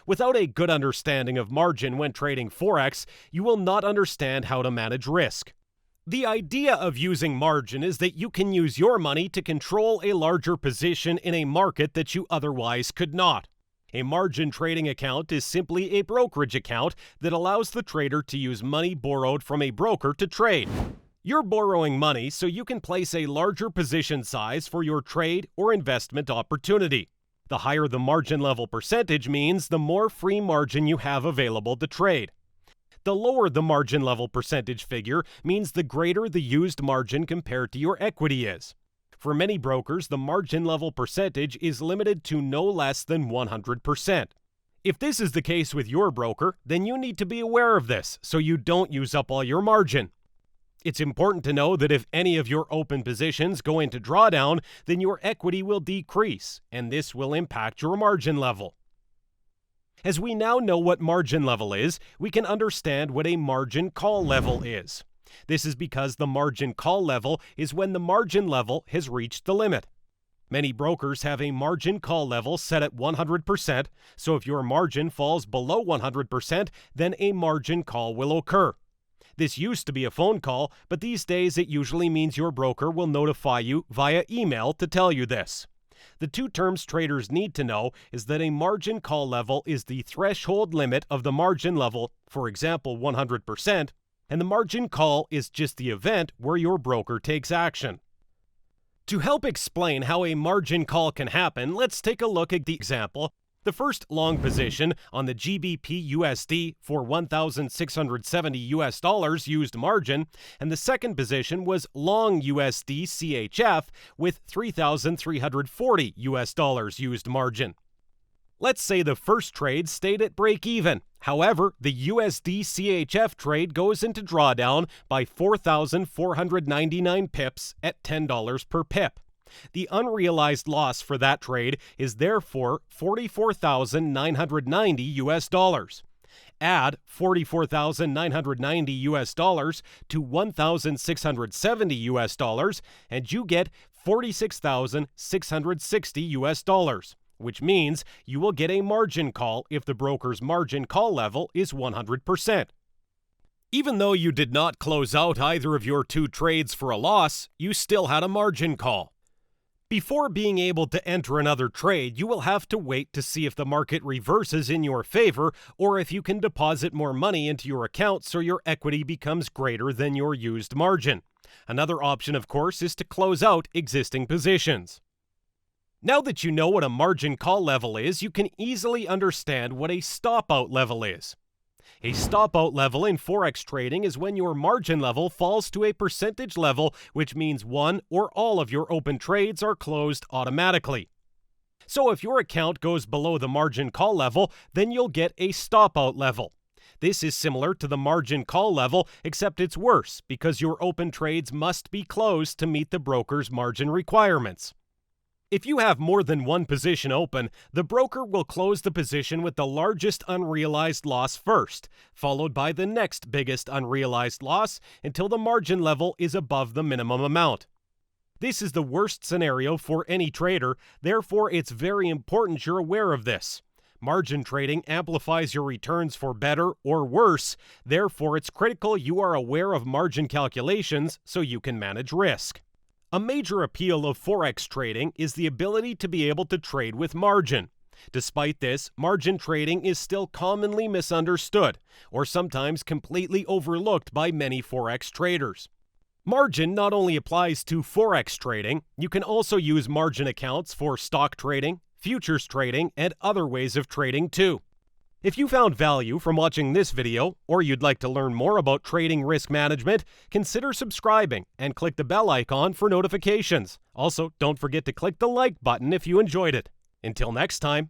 Without a good understanding of margin when trading Forex, you will not understand how to manage risk. The idea of using margin is that you can use your money to control a larger position in a market that you otherwise could not. A margin trading account is simply a brokerage account that allows the trader to use money borrowed from a broker to trade. You're borrowing money so you can place a larger position size for your trade or investment opportunity. The higher the margin level percentage means the more free margin you have available to trade. The lower the margin level percentage figure means the greater the used margin compared to your equity is. For many brokers, the margin level percentage is limited to no less than 100%. If this is the case with your broker, then you need to be aware of this so you don't use up all your margin. It's important to know that if any of your open positions go into drawdown, then your equity will decrease, and this will impact your margin level. As we now know what margin level is, we can understand what a margin call level is. This is because the margin call level is when the margin level has reached the limit. Many brokers have a margin call level set at 100%, so if your margin falls below 100%, then a margin call will occur. This used to be a phone call, but these days it usually means your broker will notify you via email to tell you this. The two terms traders need to know is that a margin call level is the threshold limit of the margin level, for example 100%, and the margin call is just the event where your broker takes action. To help explain how a margin call can happen, let's take a look at the example. The first long position on the GBP USD for $1,670 used margin, and the second position was long USD CHF with $3,340 used margin. Let's say the first trade stayed at break even. However, the USD CHF trade goes into drawdown by 4,499 pips at $10 per pip. The unrealized loss for that trade is therefore $44,990. Add $44,990 to $1,670 and you get $46,660, which means you will get a margin call if the broker's margin call level is 100%. Even though you did not close out either of your two trades for a loss, you still had a margin call. Before being able to enter another trade, you will have to wait to see if the market reverses in your favor or if you can deposit more money into your account so your equity becomes greater than your used margin. Another option, of course, is to close out existing positions. Now that you know what a margin call level is, you can easily understand what a stop-out level is. A stop-out level in Forex trading is when your margin level falls to a percentage level, which means one or all of your open trades are closed automatically. So if your account goes below the margin call level, then you'll get a stop-out level. This is similar to the margin call level, except it's worse because your open trades must be closed to meet the broker's margin requirements. If you have more than one position open, the broker will close the position with the largest unrealized loss first, followed by the next biggest unrealized loss until the margin level is above the minimum amount. This is the worst scenario for any trader, therefore it's very important you're aware of this. Margin trading amplifies your returns for better or worse, therefore it's critical you are aware of margin calculations so you can manage risk. A major appeal of Forex trading is the ability to be able to trade with margin. Despite this, margin trading is still commonly misunderstood, or sometimes completely overlooked by many Forex traders. Margin not only applies to Forex trading, you can also use margin accounts for stock trading, futures trading, and other ways of trading too. If you found value from watching this video, or you'd like to learn more about trading risk management, consider subscribing and click the bell icon for notifications. Also, don't forget to click the like button if you enjoyed it. Until next time.